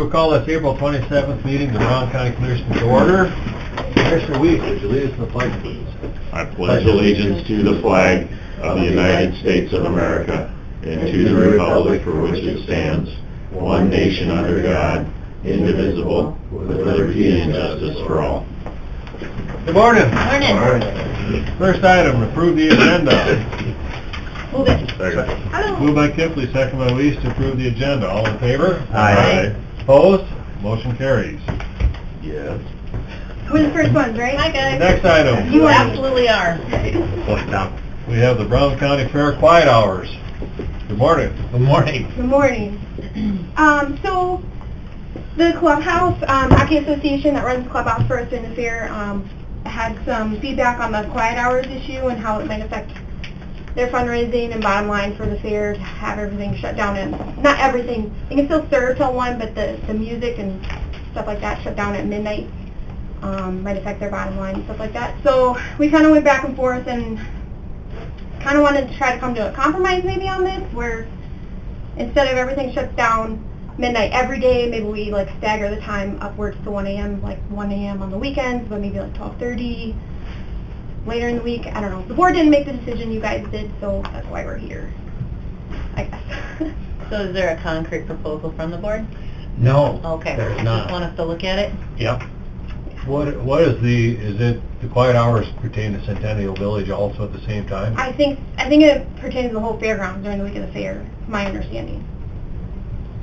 we'll call this April 27th meeting of the Brown County Commissioners to order. Commissioner Weeks, would you lead us in the pledge, please? I pledge allegiance to the flag of the United States of America and to the republic for which it stands, one nation under God, indivisible, with liberty and justice for all. Good morning. Morning. First item, approve the agenda. Move it. Second. Hello. Moved by Kippley, second by Weiss to approve the agenda. All in favor? Aye. Opposed? Motion carries. Yes. We're the first ones, right? Hi, guys. Next item. You absolutely are. We have the Brown County Fair Quiet Hours. Good morning. Good morning. Good morning. So, the clubhouse, Hockey Association that runs the clubhouse for us during the fair, had some feedback on the quiet hours issue and how it might affect their fundraising and bottom line for the fair to have everything shut down. And not everything, they can still serve till 1, but the music and stuff like that shut down at midnight. Might affect their bottom line and stuff like that. So we kind of went back and forth and kind of wanted to try to come to a compromise maybe on this, where instead of everything shut down midnight every day, maybe we like stagger the time upwards to 1 a.m., like 1 a.m. on the weekends, but maybe like 12:30 later in the week. I don't know. The board didn't make the decision, you guys did, so that's why we're here, I guess. So is there a concrete proposal from the board? No. Okay. There's You not. just want us to look at it? Yep. What is the quiet hours pertain to Centennial Village also at the same time? I think it pertains to the whole fairground during the week of the fair, my understanding.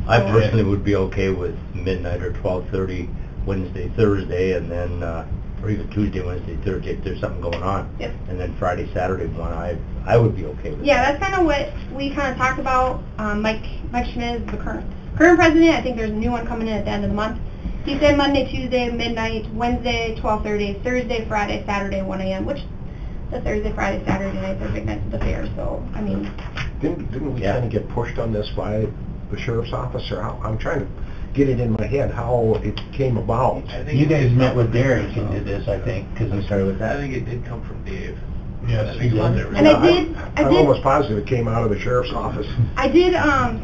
I personally would be okay with midnight or 12:30 Wednesday, Thursday, and then, or even Tuesday, Wednesday, Thursday, if there's something going on. Yep. And then Friday, Saturday one, I would be okay with Yeah, that. that's kind of what we kind of talked about. Mike Schmidt is the current president. I think there's a new one coming in at the end of the month. He said Monday, Tuesday, midnight, Wednesday, 12:30, Thursday, Friday, Saturday, 1 a.m., which the Thursday, Friday, Saturday nights are big nights at the fair, so, I mean... Didn't we Yeah. kind of get pushed on this by the sheriff's office, or how, I'm trying to get it in my head how it came about. You guys met with Derek and did this, I think, because I'm sorry with I that. think it did come from Dave. Yes, I think he it was did. there. And I'm almost positive it came out of the sheriff's office. I did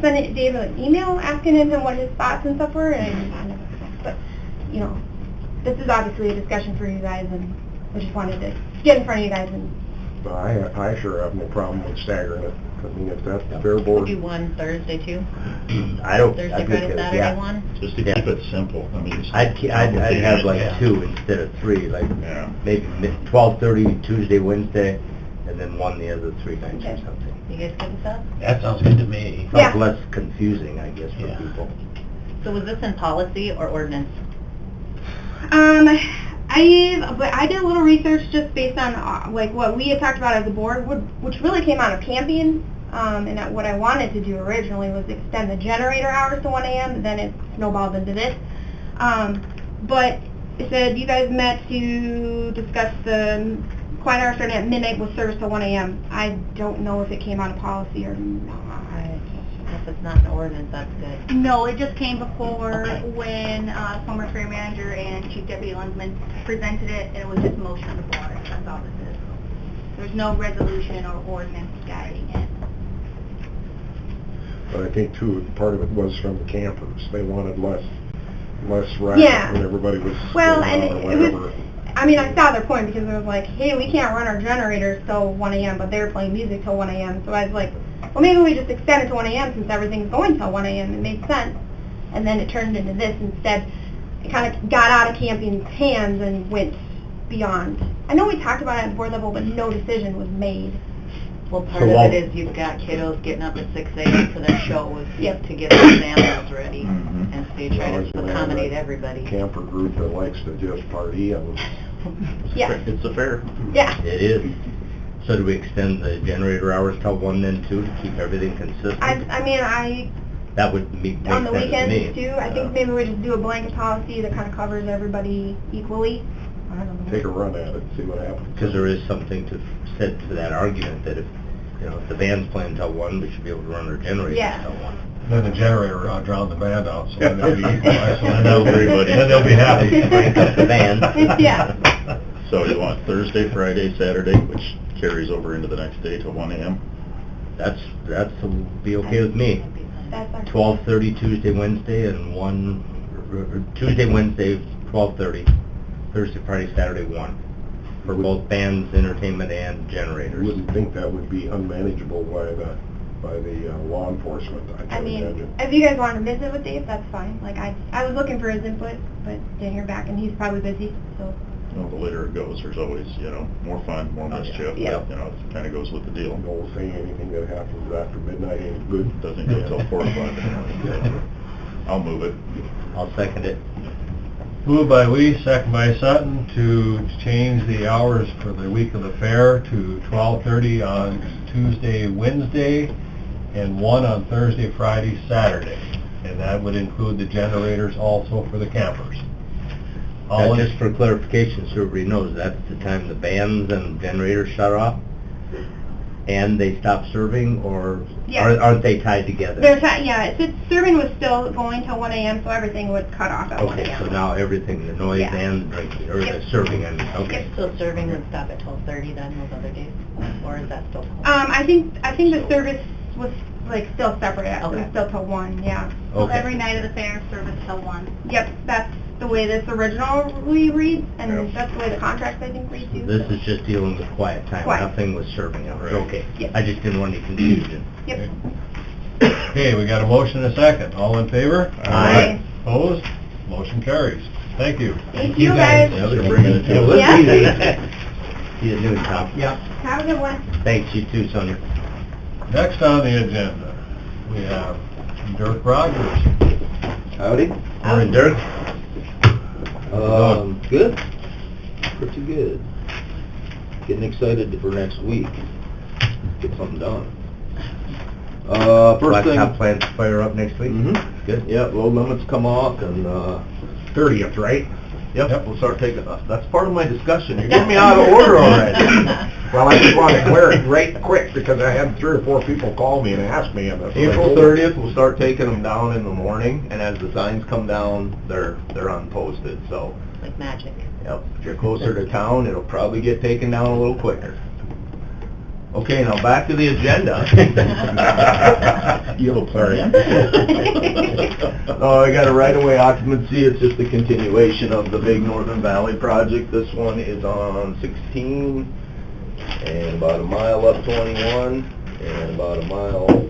send Dave an email asking him what his thoughts and stuff were, and I never got back. But, you know, this is obviously a discussion for you guys, and I just wanted to get in front of you guys. And But I sure have no problem with staggering it. I mean, if that's the fair We'll board. do one Thursday too? I don't, Thursday, I'd be Friday, okay with, Saturday yeah. one? Just to Yeah. keep it simple. I mean, it's not I'd have complicated. like Yeah. 2 instead of 3, like Yeah. maybe 12:30 Tuesday, Wednesday, and then 1 the other 3 nights or Okay. something. You guys good with that? That sounds good to me. Yeah. Sounds less confusing, I guess, for Yeah. people. So was this in policy or ordinance? I did a little research just based on like what we had talked about as a board, which really came out of camping. And what I wanted to do originally was extend the generator hours to 1 a.m. Then it snowballed into this. But it said you guys met to discuss the quiet hours starting at midnight with service till 1 a.m. I don't know if it came out of policy or not. If it's not an ordinance, that's good. No, it just came before Okay. when former fair manager and Chief Deputy Lundsman presented it, and it was just motion on the board. That's all this is. There's no resolution or ordinance guiding it. But I think too, part of it was from the campers. They wanted less racket Yeah. when everybody was Well, going and out or it was, whatever. I mean, I saw their point because it was like, hey, we can't run our generators till 1 a.m., but they were playing music till 1 a.m. So I was like, well, maybe we just extend it to 1 a.m. since everything's going till 1 a.m. It made sense. And then it turned into this instead. It kind of got out of camping's hands and went beyond. I know we talked about it at board level, but no decision was made. Well, part So of while- it is you've got kiddos getting up at 6 a.m. for their shows Yep. to get their samples ready. Mhm. And so you try Always to gonna have accommodate that everybody. Camper group that likes to just party and Yeah. It's a fair. Yeah. It is. So do we extend the generator hours till 1 then too, to keep everything consistent? I mean, That would make on the sense to me. weekends too, I think maybe we just do a blanket policy that kind of covers everybody equally. I don't know. take a run at it and see what happens. Because there is something to said to that argument that if, you know, if the band's playing till 1, we should be able to run our generators Yeah. till 1. Then the generator drowned the band out, so then they'll be equalized. So then Everybody. Then they'll be happy. Break up the band. Yeah. So you want Thursday, Friday, Saturday, which carries over into the next day till 1 a.m.? That's be okay with me. That's our... 12:30 Tuesday, Wednesday, and 1 Tuesday, Wednesday, 12:30, Thursday, Friday, Saturday, 1, for both bands, entertainment, and generators. Wouldn't think that would be unmanageable by the law enforcement, I I can mean, imagine. if you guys want to visit with Dave, that's fine. Like, I was looking for his input, but didn't hear back, and he's probably busy, so. Well, the later it goes, there's always, more fun, more mischief. Yeah. It kind of goes with the deal. No saying anything that happens after midnight ain't good. Doesn't go till 4 or 5 in the morning. I'll move it. I'll second it. Moved by Weiss, second by Sutton, to change the hours for the week of the fair to 12:30 on Tuesday, Wednesday, and 1 on Thursday, Friday, Saturday. And that would include the generators also for the campers. All in- Just for clarification, so everybody knows, that's the time the bands and generators shut off, and they stop serving, or Yeah. aren't they tied together? Serving was still going till 1 a.m., so everything would cut off at 1 Okay, a.m. so now everything, the noise Yeah. and drinking, or the Yep. serving, I mean, okay. So serving would stop at 12:30 then those other days? Or is that still? I think the service was like still separate, it was Okay. still till 1, yeah. So Okay. every night of the fair, service till 1. Yep, that's the way this originally reads, and Yep. that's the way the contract, I think, reads too. This so. is just dealing with quiet time, Quiet. nothing with serving hours, Right. okay. Yep. I just didn't want any confusion. Yep. Okay, we got a motion and a second. All in favor? Aye. Opposed? Motion carries. Thank you. Thank you, guys. That was bringing it to It us. was Yeah. easy. See you noon, Tom. Yeah. Have a good one. Thanks, you too, Sonia. Next on the agenda, we have Dirk Rogers. Howdy. Morning, Dirk. Good. Pretty good. Getting excited for next week. Get something done. First thing. Blacktop plants fire up next week? Mhm. Good. Yep, load limits come off and, 30th, right? yep, we'll start taking, that's part of my discussion. You're getting me out of order already. Well, I just want to clear it right quick, because I had 3 or 4 people call me and ask me. And that's what I April told them. 30th, we'll start taking them down in the morning, and as the signs come down, they're unposted, so. Like magic. Yep, if you're closer to town, it'll probably get taken down a little quicker. Okay, now back to the agenda. Yellow clarion. Oh, I got a right-of-way occupancy, it's just a continuation of the big Northern Valley project. This one is on 16, and about a mile up 21, and about a mile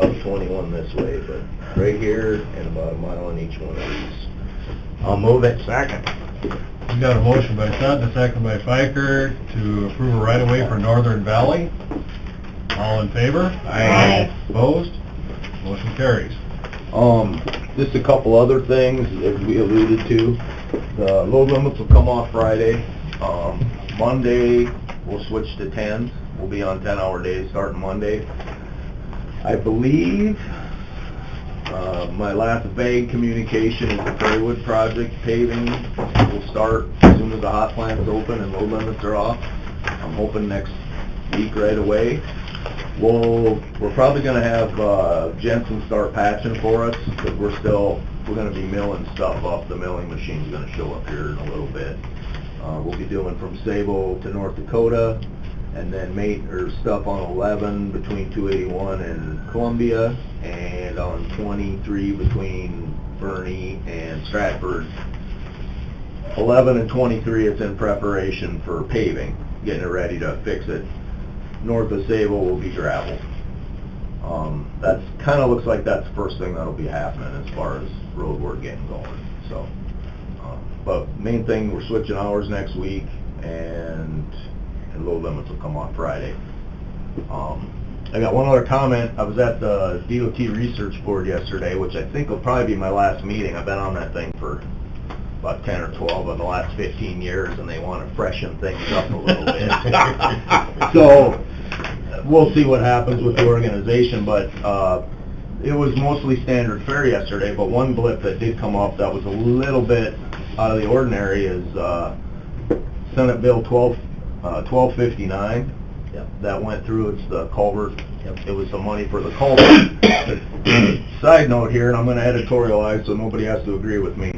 up 21 this way, but right here, and about a mile on each one of these. I'll move it. Second. We got a motion by Sutton, a second by Pfeiffer to approve a right-of-way for Northern Valley. All in favor? Aye. Opposed? Motion carries. Just a couple other things, as we alluded to. The load limits will come off Friday. Monday, we'll switch to 10s. We'll be on 10-hour days starting Monday. I believe, my last vague communication is the Prairie project paving will start as soon as the hot plant's open and load limits are off. I'm hoping next week right away. We're probably gonna have Jensen start patching for us, because we're gonna be milling stuff up. The milling machine's gonna show up here in a little bit. We'll be doing from Sable to North Dakota, and then stuff on 11 between 281 and Columbia, and on 23 between Fernie and Stratford. 11 and 23, it's in preparation for paving, getting it ready to fix it. North of Sable will be gravel. That's kind of looks like that's the first thing that'll be happening as far as road work getting going. So, but main thing, we're switching hours next week, and load limits will come off Friday. I got one other comment. I was at the DOT Research Board yesterday, which I think will probably be my last meeting. I've been on that thing for about 10 or 12 of the last 15 years, and they want to freshen things up a little bit. So, we'll see what happens with the organization, but it was mostly standard fare yesterday, but one blip that did come up that was a little bit out of the ordinary is Senate Bill 1259. Yep. That went through. It's the culvert. Yep. It was the money for the culvert. Side note here, and I'm going to editorialize so nobody has to agree with me.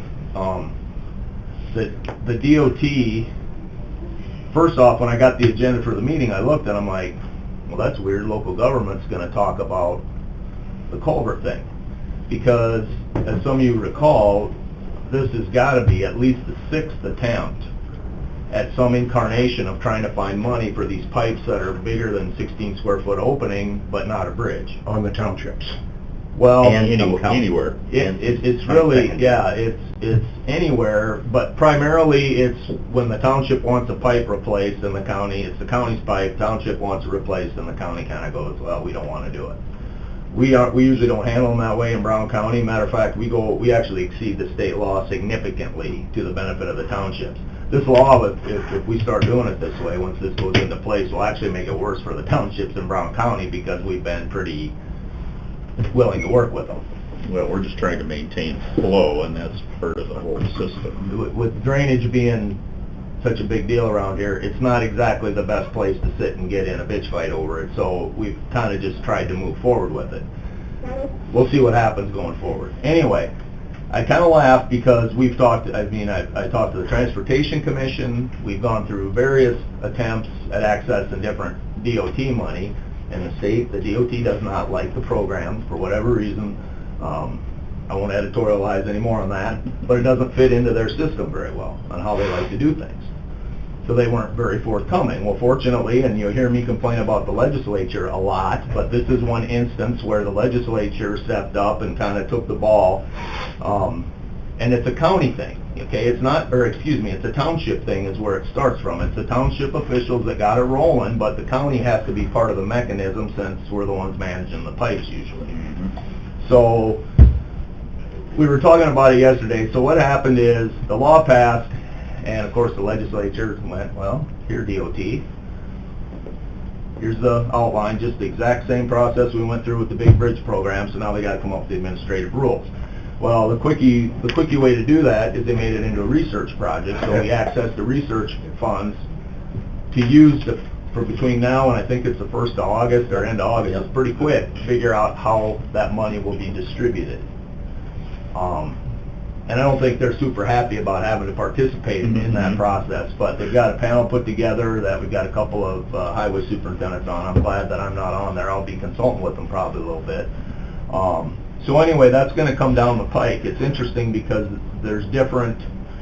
The DOT, first off, when I got the agenda for the meeting, I looked and I'm like, well, that's weird. Local government's going to talk about the culvert thing. Because, as some of you recall, this has gotta be at least the 6th attempt at some incarnation of trying to find money for these pipes that are bigger than 16 square foot opening, but not a bridge. On the townships. Well, And Anywhere. it's really, yeah, it's anywhere, but primarily it's when the township wants a pipe replaced and the county, it's the county's pipe, township wants it replaced, and the county kinda goes, well, we don't wanna do it. We usually don't handle them that way in Brown County. Matter of fact, we actually exceed the state law significantly to the benefit of the townships. This law, if we start doing it this way, once this goes into place, will actually make it worse for the townships in Brown County because we've been pretty willing to work with them. Well, we're just trying to maintain flow, and that's part of the whole system. With drainage being such a big deal around here, it's not exactly the best place to sit and get in a bitch fight over it, so we've kind of just tried to move forward with it. We'll see what happens going forward. Anyway, I kind of laugh because we've talked, I talked to the Transportation Commission, we've gone through various attempts at accessing different DOT money, and the DOT does not like the program for whatever reason. I won't editorialize anymore on that, but it doesn't fit into their system very well on how they like to do things. So they weren't very forthcoming. Well, fortunately, and you'll hear me complain about the legislature a lot, but this is one instance where the legislature stepped up and kind of took the ball. And it's a county thing, okay? It's not, or excuse me, it's a township thing is where it starts from. It's the township officials that got it rolling, but the county has to be part of the mechanism since we're the ones managing the pipes usually. So we were talking about it yesterday. So what happened is the law passed, and of course the legislature went, well, here DOT, here's the outline, just the exact same process we went through with the big bridge program, so now they gotta come up with the administrative rules. Well, the quickie way to do that is they made it into a research project, so we accessed the research funds to use for between now and I think it's the 1st of August or end of August, it's pretty quick, to figure out how that money will be distributed. And I don't think they're super happy about having to participate in that process, but they've got a panel put together that we've got a couple of highway superintendents on. I'm glad that I'm not on there. I'll be consulting with them probably a little bit. So anyway, that's going to come down the pike. It's interesting because there's different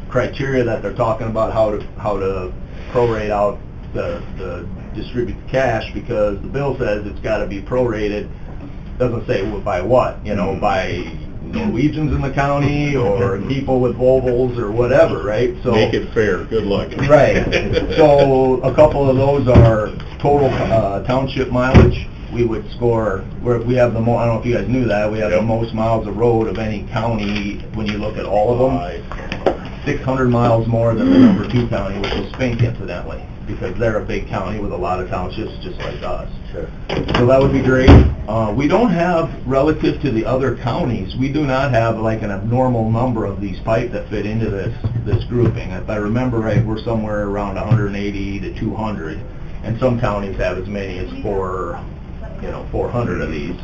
criteria that they're talking about how to prorate out the distribute the cash, because the bill says it's got to be prorated. Doesn't say by what, by Norwegians in the county or people with Volvos or whatever, right? So Make it fair, good luck. Right. So a couple of those are total township mileage. We would score, we have the most, I don't know if you guys knew that, we have the most miles of road of any county when you look at all of them. 600 miles more than the number 2 county, which is Spink incidentally, because they're a big county with a lot of townships just like us. Sure. So that would be great. We don't have, relative to the other counties, we do not have like an abnormal number of these pipe that fit into this grouping. If I remember right, we're somewhere around 180 to 200, and some counties have as many as 400 of these.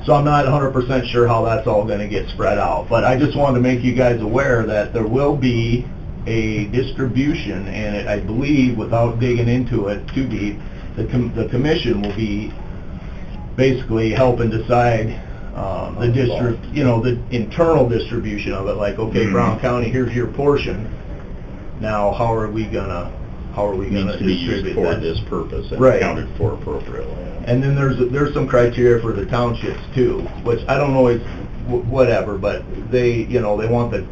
So I'm not 100% sure how that's all going to get spread out, but I just wanted to make you guys aware that there will be a distribution, and I believe, without digging into it too deep, the commission will be basically helping decide the district, the internal distribution of it. Like, okay, Brown County, here's your portion. Now, how are we gonna Needs to be used distribute for that? this purpose and Right. accounted for appropriately. And then there's some criteria for the townships too, which I don't know, whatever, but they want the.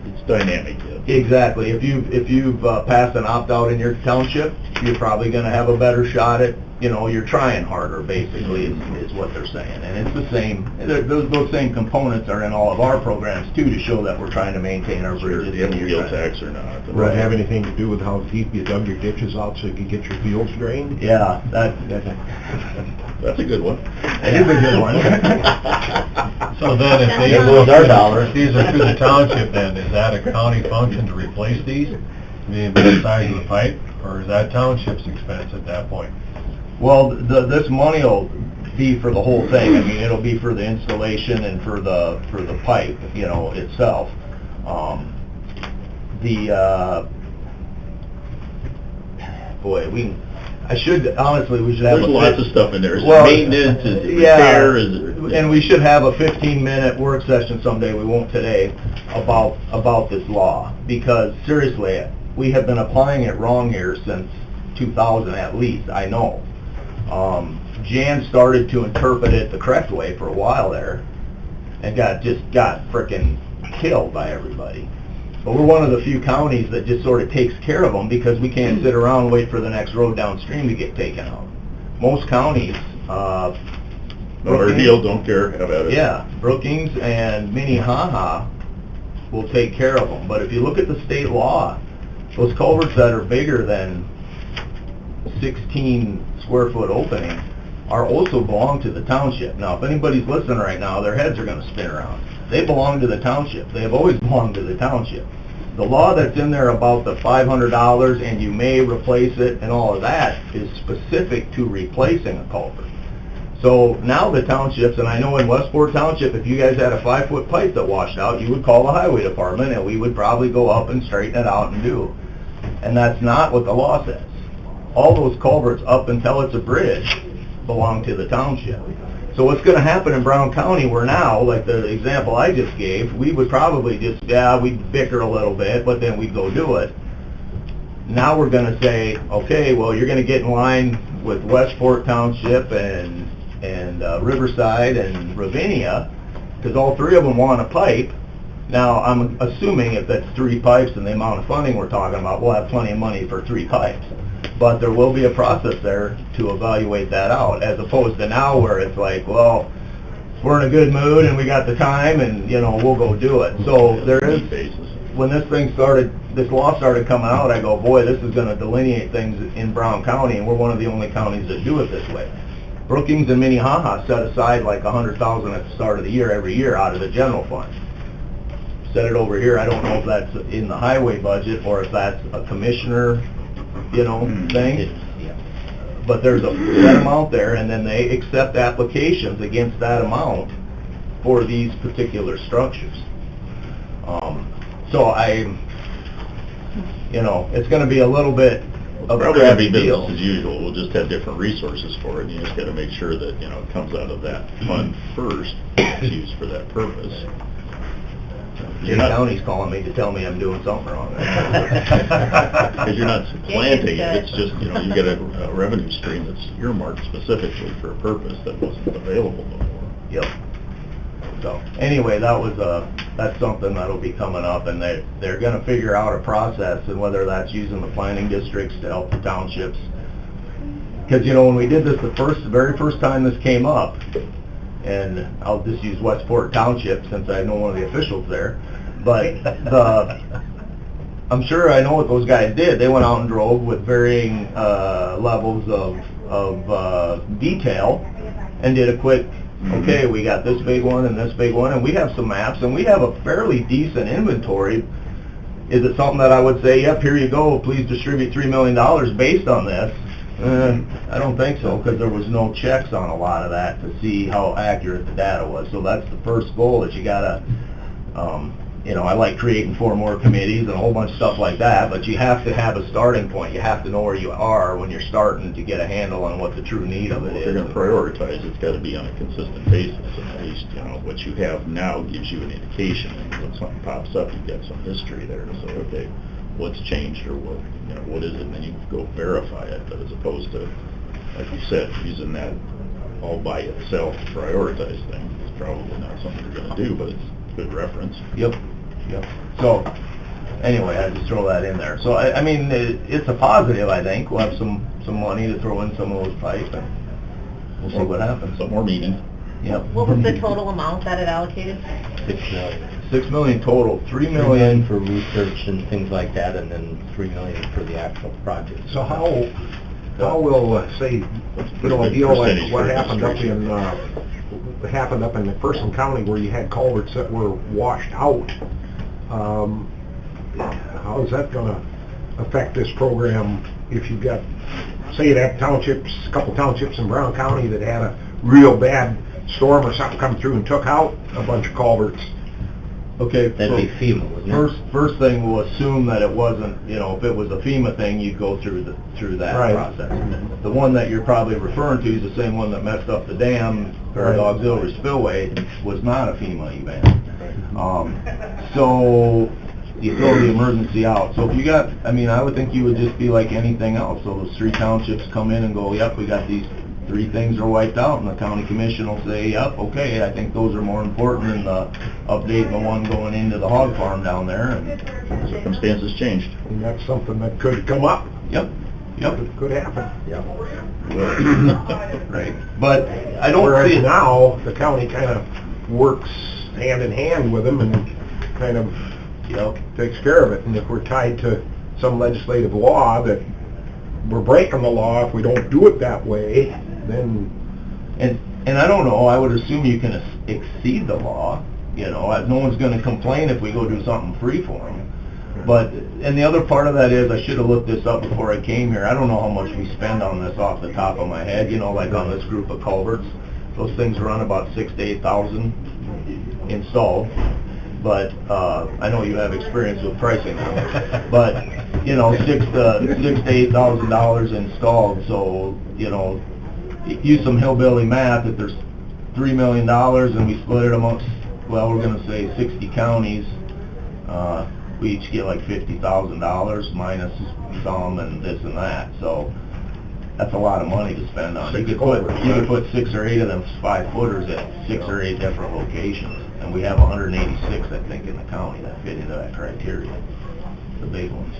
It's dynamic. Exactly. If you've passed an opt-out in your township, you're probably going to have a better shot at, you're trying harder, basically, is what they're saying. And it's the same, those same components are in all of our programs, too, to show that we're trying to maintain our bridges. Wheel tax or not. Does that have anything to do with how deep you dug your ditches out so you could get your fields drained? Yeah, That's a good one. that is a good one. So then if There goes our dollars. if these are through the township, then is that a county function to replace these? The size of the pipe, or is that township's expense at that point? Well, this money will be for the whole thing. I mean, it'll be for the installation and for the pipe, itself. Honestly, we should have. There's lots of stuff in there. Is it Well, maintenance? Is it yeah. repair? Is it? and we should have a 15-minute work session someday, we won't today, about this law. Because seriously, we have been applying it wrong here since 2000 at least, I know. Jan started to interpret it the correct way for a while there, and got frickin' killed by everybody. But we're one of the few counties that just sort of takes care of them because we can't sit around and wait for the next road downstream to get taken out. Most counties, No hard deal, don't care, have at it. yeah, Brookings and Minnehaha will take care of them. But if you look at the state law, those culverts that are bigger than 16 square foot opening are also belong to the township. Now, if anybody's listening right now, their heads are gonna spin around. They belong to the township. They have always belonged to the township. The law that's in there about the $500 and you may replace it and all of that is specific to replacing a culvert. So now the townships, and I know in Westport Township, if you guys had a 5-foot pipe that washed out, you would call the highway department and we would probably go up and straighten it out and do. And that's not what the law says. All those culverts up until it's a bridge belong to the township. So what's gonna happen in Brown County, where now, like the example I just gave, we would probably just, we'd bicker a little bit, but then we'd go do it. Now we're gonna say, okay, well, you're gonna get in line with Westport Township and Riverside and Ravinia, because all three of them want a pipe. Now, I'm assuming if that's 3 pipes and the amount of funding we're talking about, we'll have plenty of money for 3 pipes. But there will be a process there to evaluate that out, as opposed to now where it's like, well, we're in a good mood and we got the time and, you know, we'll go do it. So there is, when this law started coming out, I go, boy, this is gonna delineate things in Brown County, and we're one of the only counties that do it this way. Brookings and Minnehaha set aside like $100,000 at the start of the year, every year, out of the general fund. Set it over here, I don't know if that's in the highway budget or if that's a commissioner, you know, thing. But there's a set amount there, and then they accept applications against that amount for these particular structures. So you know, it's gonna be a little bit of a Probably gonna be crappy deal. business as usual, we'll just have different resources for it, you just gotta make sure that, you know, it comes out of that fund first, it's used for that purpose. Jay County's calling me to tell me I'm doing something wrong. Because you're not supplanting it, it's just, you know, you get a revenue stream that's earmarked specifically for a purpose that wasn't available before. Yep. So, anyway, that's something that'll be coming up, and they're gonna figure out a process, and whether that's using the planning districts to help the townships. Because, you know, when we did this the very first time this came up, and I'll just use Westport Township since I know one of the officials there, but I'm sure I know what those guys did. They went out and drove with varying levels of detail and did a quick, okay, we got this big one and this big one, and we have some maps, and we have a fairly decent inventory. Is it something that I would say, yep, here you go, please distribute $3 million based on this? I don't think so, because there was no checks on a lot of that to see how accurate the data was. So that's the first goal, that you gotta, you know, I like creating 4 more committees and a whole bunch of stuff like that, but you have to have a starting point. You have to know where you are when you're starting to get a handle on what the true need of it If is. you're gonna prioritize, it's gotta be on a consistent basis, and at least, you know, what you have now gives you an indication, and when something pops up, you've got some history there to say, okay, what's changed, or what, you know, what is it, and then you go verify it, but as opposed to, like you said, using that all by itself to prioritize things, it's probably not something you're gonna do, but it's good reference. Yep. So, anyway, I just throw that in there. So, I mean, it's a positive, I think. We'll have some money to throw in some of those pipes, and we'll see what happens. Some more meaning. Yep. What was the total amount that it allocated? $6 million. $6 million total, $3 $3 million. million for research and things like that, and then $3 million for the actual project. So how will, say, you know, a deal like Percentage what for happened up in McPherson County where you had culverts that were washed out, how is that gonna affect this program if you've got, say you have townships, a couple townships in Brown County that had a real bad storm or something come through and took out a bunch of culverts? Okay, That'd be so FEMA, wouldn't it? first thing, we'll assume that it wasn't, if it was a FEMA thing, you'd go through that Right. process. The one that you're probably referring to is the same one that messed up the dam for Right. Auxiliary Spillway, was not a FEMA event. So you throw the emergency out. So if you got, I would think you would just be like anything else. So those 3 townships come in and go, yep, we got these 3 things are wiped out, and the county commission will say, yep, okay, I think those are more important than the updating the one going into the hog farm down there. And Circumstances changed. And that's something that could come up. Yep, yep. It could happen. Right. But I don't Whereas see it now, the county kind of works hand in hand with them and kind of, takes care of it. And if we're tied to some legislative law that we're breaking the law if we don't do it that way, then... And I don't know, I would assume you can exceed the law, no one's gonna complain if we go do something free for them. But, and the other part of that is, I should have looked this up before I came here, I don't know how much we spend on this off the top of my head, like on this group of culverts. Those things run about $6,000 to $8,000 installed, but, I know you have experience with pricing them. But, $6,000 to $8,000 installed, so, use some hillbilly math, if there's $3 million and we split it amongst, well, we're gonna say 60 counties, we each get like $50,000 minus some and this and that, so that's a lot of money to spend on. You could put 6 or 8 of them 5-footers at 6 or 8 different locations, and we have 186, I think, in the county that fit into that criteria, the big ones.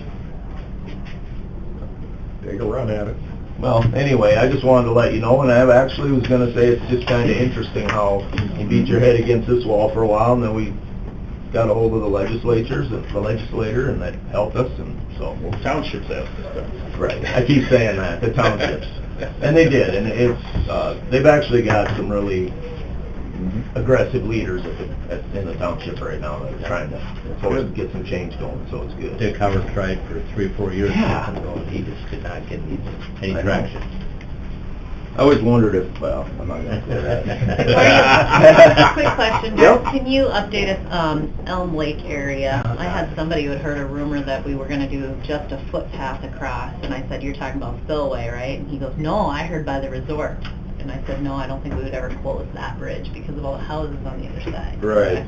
Take a run at it. Well, anyway, I just wanted to let you know, and I actually was gonna say it's just kinda interesting how you beat your head against this wall for a while, and then we got a hold of the legislator, and that helped us, and so. Well, townships have this stuff. Right, I keep saying that, the townships. And they did, and it's, they've actually got some really aggressive leaders in the township right now that are trying to get some change going, so it's good. Dick Howard tried for 3 or 4 years, Yeah. and he just could not get any I know. traction. I always wondered if, well, I'm not gonna say that. Quick question, Yep. can you update us, Elm Lake area? I had somebody who had heard a rumor that we were gonna do just a footpath across, and I said, you're talking about Spillway, right? And he goes, no, I heard by the resort. And I said, no, I don't think we would ever close that bridge because of all the houses on the other side. Right.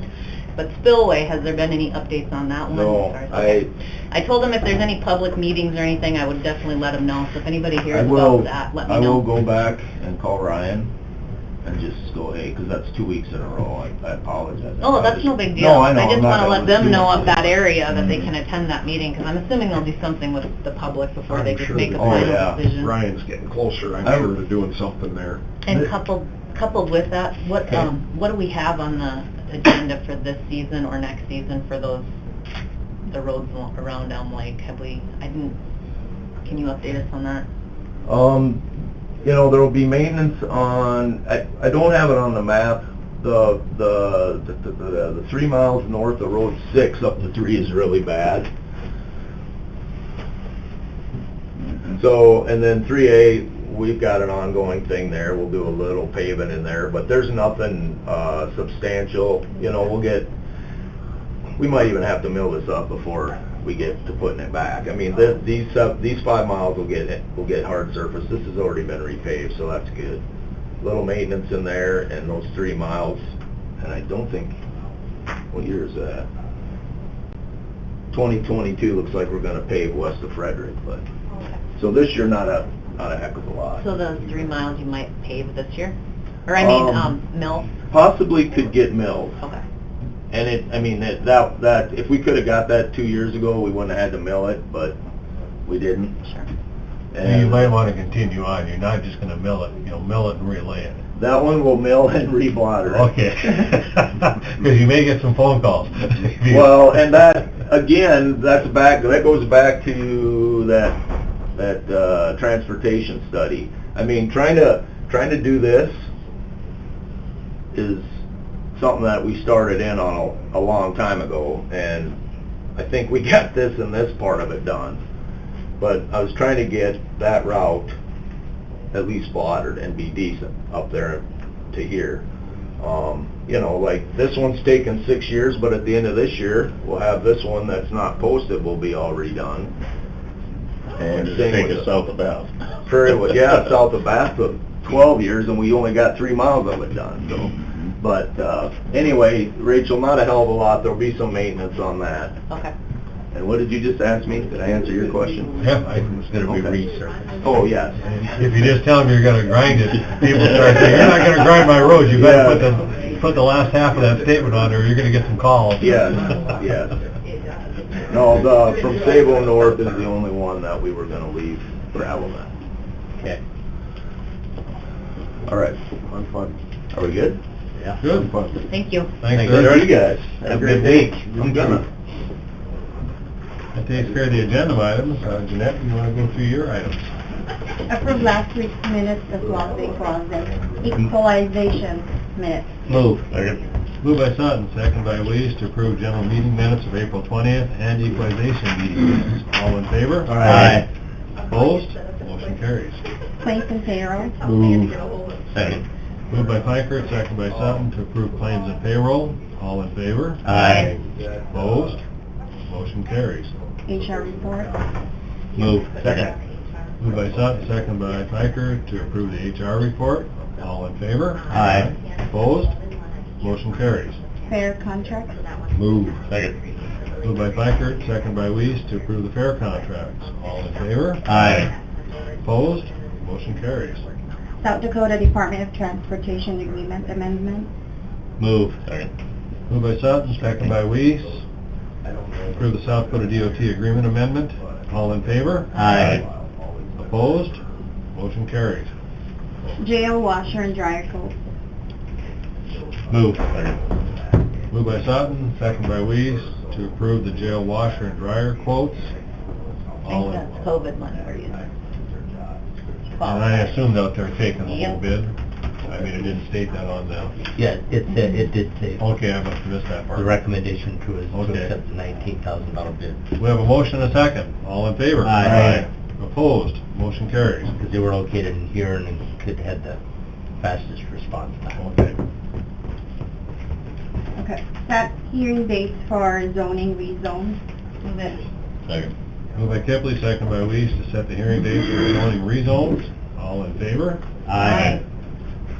But Spillway, has there been any updates on that one? No, As far as- I told him if there's any public meetings or anything, I would definitely let him know. So if anybody I hears will, about that, let me I know. will go back and call Ryan and just go, hey, because that's 2 weeks in a row, I apologize. Oh, that's no big deal. No, I know. I just I'm not want to let gonna them do know it. of that area that they can attend that meeting, because I'm assuming they'll do something with the public before they I'm just sure make a that- final yeah. decision. Ryan's getting closer, I'm I sure, would- to doing something there. And coupled with that, what do we have on the agenda for this season or next season for the roads around Elm Lake? Can you update us on that? There'll be maintenance on, I don't have it on the map, the 3 miles north of Road 6 up to 3 is really bad. So, and then 3A, we've got an ongoing thing there, we'll do a little paving in there, but there's nothing substantial, we might even have to mill this up before we get to putting it back. I mean, these 5 miles will get hard surface, this has already been repaved, so that's good. Little maintenance in there, and those 3 miles, and I don't think, what year is that? 2022 looks like we're gonna pave west of Frederick, but, so this year not a heck of a lot. So those 3 miles you might pave this year? Or I mean, mill? Possibly could get milled. Okay. And that if we could have got that 2 years ago, we wouldn't have had to mill it, but we didn't. Sure. And you might want to continue on, you're not just gonna mill it, mill it and relay it. That one will mill and reblotter it. Okay. Because you may get some phone calls. Well, and that, again, that goes back to that transportation study. I mean, trying to do this is something that we started in on a long time ago, and I think we got this and this part of it done. But I was trying to get that route at least blotted and be decent up there to here. You know, like, this one's taken 6 years, but at the end of this year, we'll have this one that's not posted will be all redone. And Just same take with us the south of Bath. Prairie Wood, yeah, south of Bath, took 12 years, and we only got 3 miles of it done, so. But, anyway, Rachel, not a hell of a lot, there'll be some maintenance on that. Okay. And what did you just ask me? Did I answer your question? Yeah, It's gonna be Okay. resurfaced. Oh, yes. if you just tell them you're gonna grind it, people start saying, you're not gonna grind my road, you better put the last half of that statement on there, or you're gonna get some calls. Yes, yes. No, the, from Sabo North is the only one that we were gonna leave gravel in. Okay. All right, I'm fun. Are we good? Yeah. Good. Thank you. Thanks, Thank sir. You guys. Have a good week. I'm gonna. That takes care of the agenda items. Jeanette, you wanna go through your items? Approve last week's minutes as well as equalization minutes. Move. Moved by Sutton, second by Weiss, to approve general meeting minutes of April 20th and equalization meeting minutes. All in favor? Aye. Opposed? Motion carries. Claims and payroll. Move. Second. Moved by Pikert, second by Sutton, to approve claims and payroll. All in favor? Aye. Opposed? Motion carries. HR report. Move. Second. Moved by Sutton, second by Pikert, to approve the HR report. All in favor? Aye. Opposed? Motion carries. Fair contract. Move. Second. Moved by Pikert, second by Weiss, to approve the fair contracts. All in favor? Aye. Opposed? Motion carries. South Dakota Department of Transportation Agreement Amendment. Move. Second. Moved by Sutton, second by Weiss. Approve the South Dakota DOT agreement amendment. All in favor? Aye. Opposed? Motion carries. Jail washer and dryer coat. Move. Second. Moved by Sutton, second by Weiss, to approve the jail washer and dryer quotes. I All think in, that's COVID money we're using. and I assumed that they're taking the whole bid. I mean, it didn't state that on the, Yeah, it did say, okay, I must have missed that part. the recommendation to is to Okay. accept the $19,000 bid. We have a motion and a second. All in favor? Aye. Opposed? Motion carries. Because they were located in here and could had the fastest response time. Okay. Okay. Set hearing dates for zoning rezone. Move it. Second. Moved by Kipley, second by Weiss, to set the hearing dates for zoning rezones. All in favor? Aye.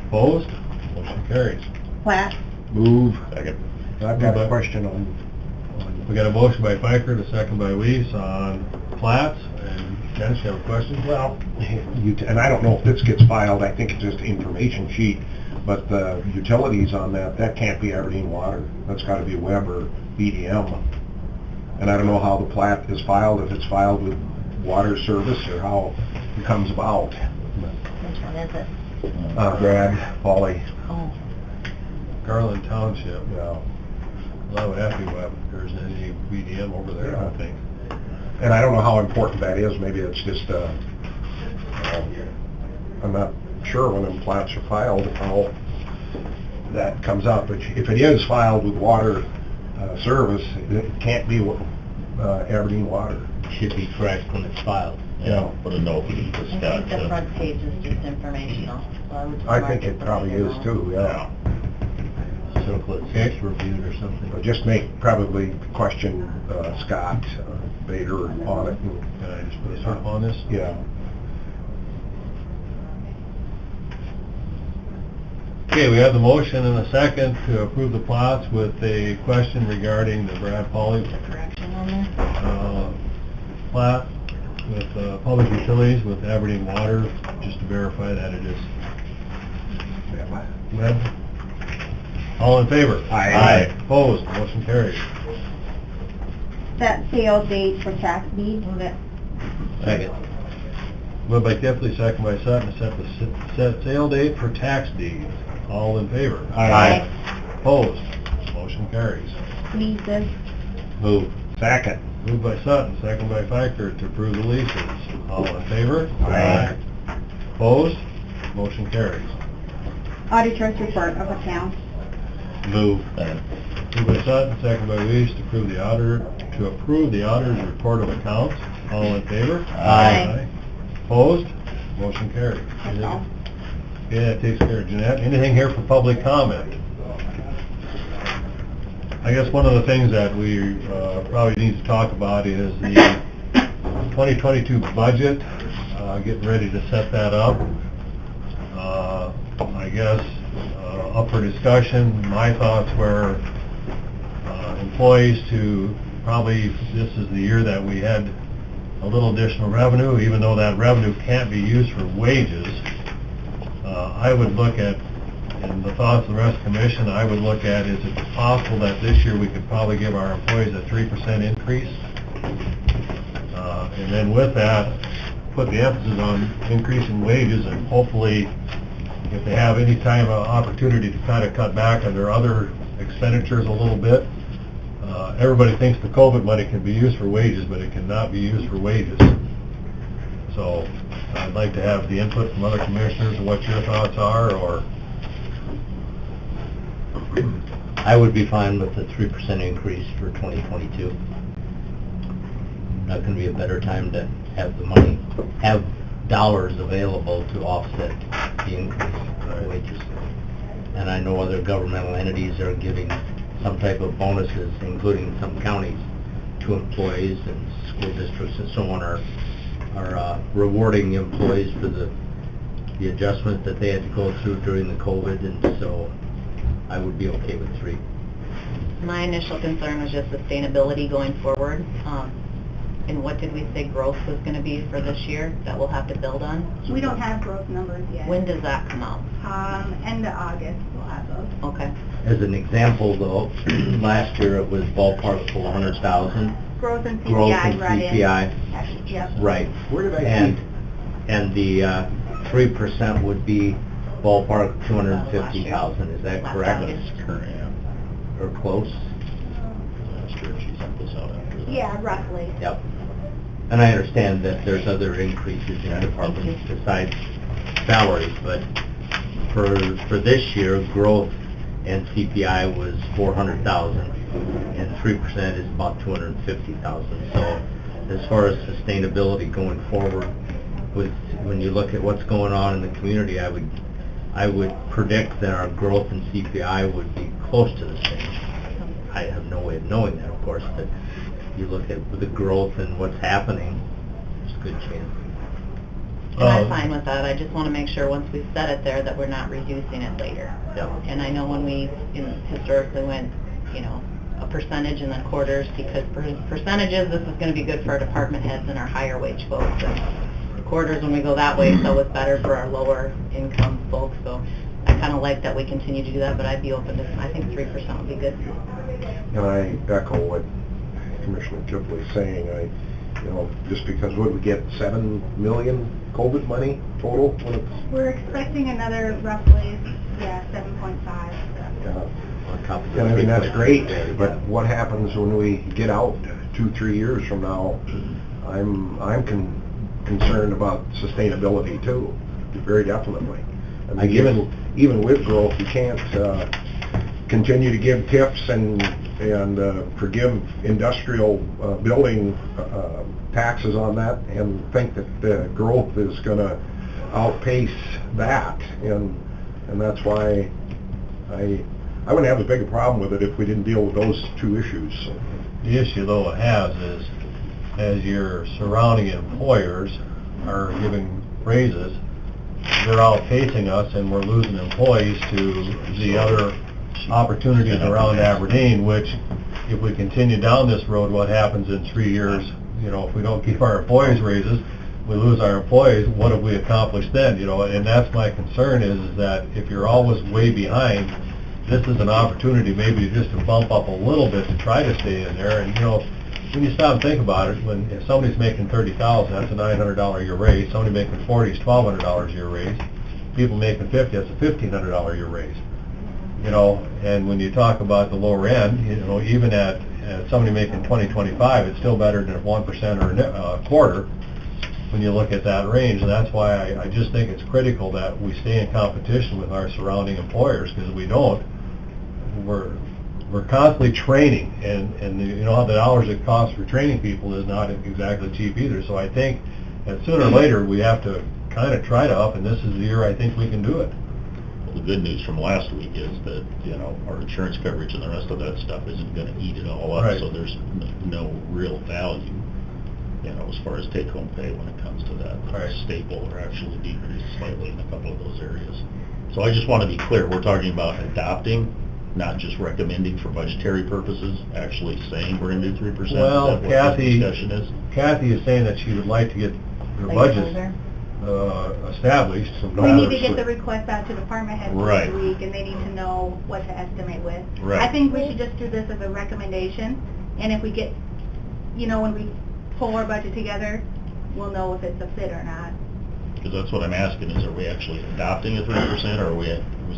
Opposed? Motion carries. Plat. Move. Second. I've got a question on, We got a motion by Pikert, a second by Weiss on plats. And Dennis, you have a question? well, and I don't know if this gets filed, I think it's just an information sheet, but the utilities on that can't be Aberdeen Water. That's gotta be Webb or BDM. And I don't know how the plat is filed, if it's filed with water service or how it comes about. Which one is it? Brad, Polly, Oh. Garland Township. yeah. Well, that would have to be Webb. There isn't any BDM over there, I don't think. And I don't know how important that is, maybe it's just, I'm not sure when them plats are filed, how that comes up. But if it is filed with water service, it can't be Aberdeen Water. Should be correct when it's filed. Yeah. Put a note for I think the front page is just informational, so I would just I mark think it the probably is original. too, yeah. Circle it, says reviewed or something. But just probably question Scott Bader on it. And, Can I just put a circle on this? yeah. Okay, we have the motion and a second to approve the plots with a question regarding the Brad Polly Correction on there? plat with public utilities with Aberdeen Water, just to verify that it is Webb. All in favor? Aye. Opposed? Motion carries. Set sale date for tax deed. Move it. Second. Moved by Kipley, second by Sutton, to set the set sale date for tax deeds. All in favor? Aye. Opposed? Motion carries. Leases. Move. Second. Moved by Sutton, second by Fikert, to approve the leases. All in favor? Aye. Opposed? Motion carries. Auditor's report of accounts. Move. Moved by Sutton, second by Weiss, to approve the auditor's report of accounts. All in favor? Aye. Opposed? Motion carries. That's all. Okay, that takes care of Jeanette. Anything here for public comment? I guess one of the things that we probably need to talk about is the 2022 budget, getting ready to set that up. I guess up for discussion, my thoughts were employees to probably, this is the year that we had a little additional revenue, even though that revenue can't be used for wages. I would look at, and the thoughts of the rest of the commission, I would look at, is it possible that this year we could probably give our employees a 3% increase? And then with that, put the emphasis on increasing wages, and hopefully, if they have any kind of opportunity to kind of cut back on their other expenditures a little bit. Everybody thinks the COVID money can be used for wages, but it cannot be used for wages. So I'd like to have the input from other commissioners and what your thoughts are, or... I would be fine with the 3% increase for 2022. Not going to be a better time to have the money, have dollars available to offset the increase in wages. And I know other governmental entities are giving some type of bonuses, including some counties, to employees, and school districts and so on are rewarding employees for the adjustment that they had to go through during the COVID, and so I would be okay with 3. My initial concern was just sustainability going forward. And what did we say growth was going to be for this year that we'll have to build on? We don't have growth numbers yet. When does that come out? End of August, we'll have those. Okay. As an example, though, last year it was ballpark $400,000. Growth in CPI, Growth in right in. CPI. Yep. Right. Where did I And the 3% would be ballpark $250,000. Is that correct? Or close? Last year, she sent this out after that. Yeah, roughly. Yep. And I understand that there's other increases in departments besides salaries, but for this year, growth and CPI was $400,000, and 3% is about $250,000. So as far as sustainability going forward, when you look at what's going on in the community, I would predict that our growth in CPI would be close to the same. I have no way of knowing that, of course, but you look at the growth and what's happening, there's a good chance. And I'm fine with that. I just want to make sure once we set it there that we're not reducing it later. Yep. And I know when we historically went, a percentage and then quarters, because percentages, this is going to be good for our department heads and our higher wage folks. And quarters, when we go that way, so it's better for our lower income folks. So I kind of like that we continue to do that, but I'd be open to, I think 3% would be good. And I echo what Commissioner Chipley is saying. Just because we get $7 million COVID money total? We're expecting another roughly, 7.5. And I mean, that's great, but what happens when we get out 2-3 years from now? I'm concerned about sustainability too, very definitely. I mean, even with growth, you can't continue to give tips and forgive industrial building taxes on that and think that the growth is going to outpace that, and that's why I wouldn't have as big a problem with it if we didn't deal with those 2 issues. The issue, though, it has is, as your surrounding employers are giving raises, they're outpacing us, and we're losing employees to the other opportunities around Aberdeen, which, if we continue down this road, what happens in 3 years, if we don't keep our employees raises, we lose our employees, what have we accomplished then, and that's my concern is that if you're always way behind, this is an opportunity maybe just to bump up a little bit to try to stay in there, and when you stop and think about it, if somebody's making $30,000, that's a $900 a year raise. Somebody making $40 is $1,200 a year raise. People making $50, that's a $1,500 a year raise. And when you talk about the lower end, even at somebody making $20, $25, it's still better than 1% or a quarter when you look at that range. And that's why I just think it's critical that we stay in competition with our surrounding employers, because if we don't, we're constantly training, and how the dollars it costs for training people is not exactly cheap either. So I think that sooner or later we have to kind of try to up, and this is the year I think we can do it. the good news from last week is that, you know, our insurance coverage and the rest of that stuff isn't gonna eat it all up, Right. so there's no real value, you know, as far as take-home pay when it comes to that. Right. Staple or actually decreased slightly in a couple of those areas. So I just want to be clear, we're talking about adopting, not just recommending for budgetary purposes, actually saying we're gonna do 3%. Well, Is that what Kathy- this discussion is? Kathy is saying that she would like to get her budget established. We need to get the request out to department heads Right. this week, and they need to know what to estimate with. Right. I think we should just do this as a recommendation, and if we get, you know, when we pull our budget together, we'll know if it's a fit or not. Because that's what I'm asking, is are we actually adopting a 3%, or are we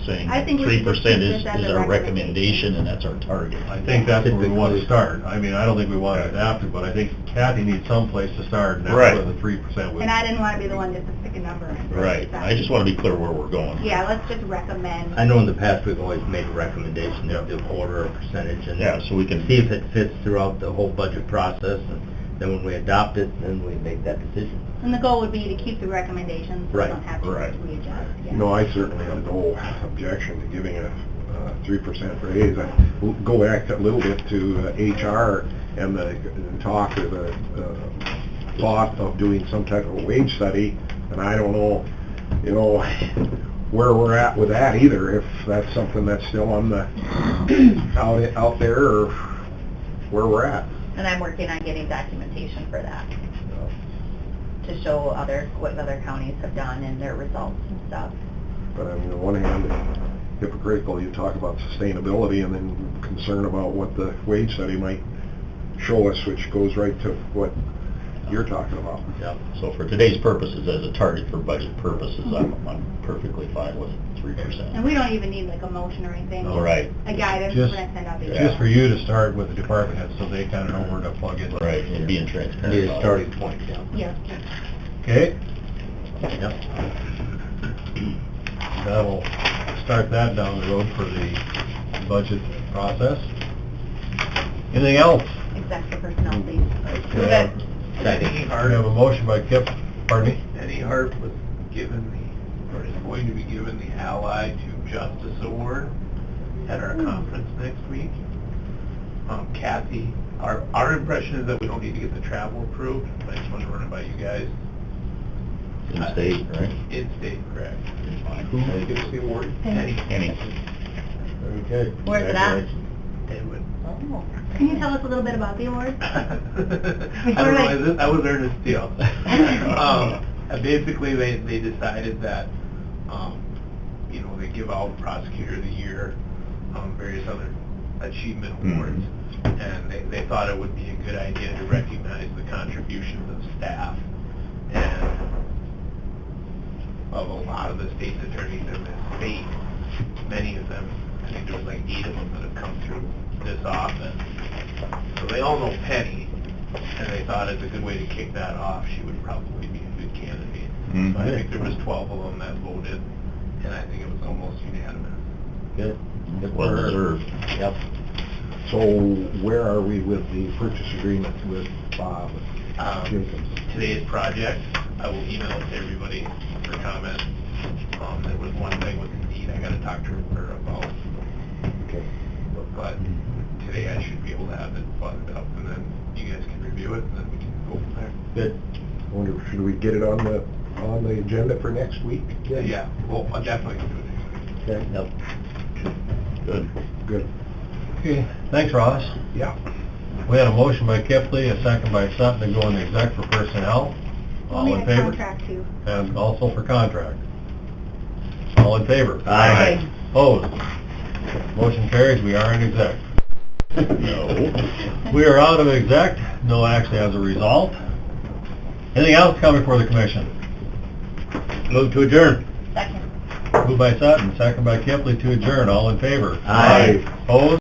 saying I think we should just 3% keep is this as a our recommendation recommendation. and that's our target? I think that's where we want to start. I mean, I don't think we want to adapt it, but I think Kathy needs some place to start, and that's Right. where the 3% would. And I didn't want to be the one just to pick a number. and Right, decide. I just want to be clear where we're going. Yeah, let's just recommend. I know in the past, we've always made a recommendation of the quarter or percentage, and Yeah, so we can, see if it fits throughout the whole budget process, and then when we adopt it, then we make that decision. And the goal would be to keep the recommendations, so we Right, don't have to right. readjust. Yeah. You know, I certainly have no objection to giving a 3% raise. We'll go back a little bit to HR and the talk or the thought of doing some type of a wage study, and I don't know, you know, where we're at with that either, if that's something that's still on the, out there, or where we're at. And I'm working on getting documentation for that, to show what other counties have done and their results and stuff. But I mean, on one hand, it's hypocritical, you talk about sustainability and then concern about what the wage study might show us, which goes right to what you're talking about. Yep. so for today's purposes, as a target for budget purposes, I'm perfectly fine with 3%. And we don't even need like a motion or anything. All right. A guidance, we're Just- gonna send out the. Just for you to start with the department heads, so they kind of know where to plug in. Right, and being transparent Need a about it. starting point, yeah. Yeah. Okay, Yep. that'll start that down the road for the budget process. Anything else? Except for personnel, please. Okay. Eddie We Hart, have a motion by Kip, pardon me? Eddie Hart was given the, or is going to be given the Allied to Justice Award at our conference next week. Kathy, our impression is that we don't need to get the travel approved, but I just want to run it by you guys. In state, right? In-state, correct. Who gets the award? Penny. Any. Very good. Where's it at? Edwin. Oh. Can you tell us a little bit about the award? I don't know, that was Ernest Steele. Basically, they decided that, you know, they give out Prosecutor of the Year, various other achievement awards, and they thought it would be a good idea to recognize the contributions of staff. And of a lot of the state's attorneys in this state, many of them, I think there was like 8 of them that have come through this office. So they all know Penny, and they thought it's a good way to kick that off. She would probably be a good candidate. So I think there was 12 of them that voted, and I think it was almost unanimous. Good. Good Well for her. deserved. Yep. So where are we with the purchase agreement with Bob Jacobs? Today's project, I will email it to everybody for comment. There was one thing with Indeed I gotta talk to her about, Okay. but today I should be able to have it buttoned up, and then you guys can review it, and then we can go from there. Good. I wonder, should we get it on the agenda for next week? Yeah, well, I definitely can do it next week. Okay, yep. Good. Good. Okay, thanks, Ross. Yeah. We had a motion by Kippley, a second by Sutton to go in the exec for personnel. All We'll in need a favor? contract too. And also for contract. All in favor? Aye. Opposed? Motion carries, we are in exec. No. We are out of exec, no action as a result. Anything else coming before the commission? Move to adjourn. Second. Moved by Sutton, second by Kippley to adjourn, all in favor? Aye. Opposed?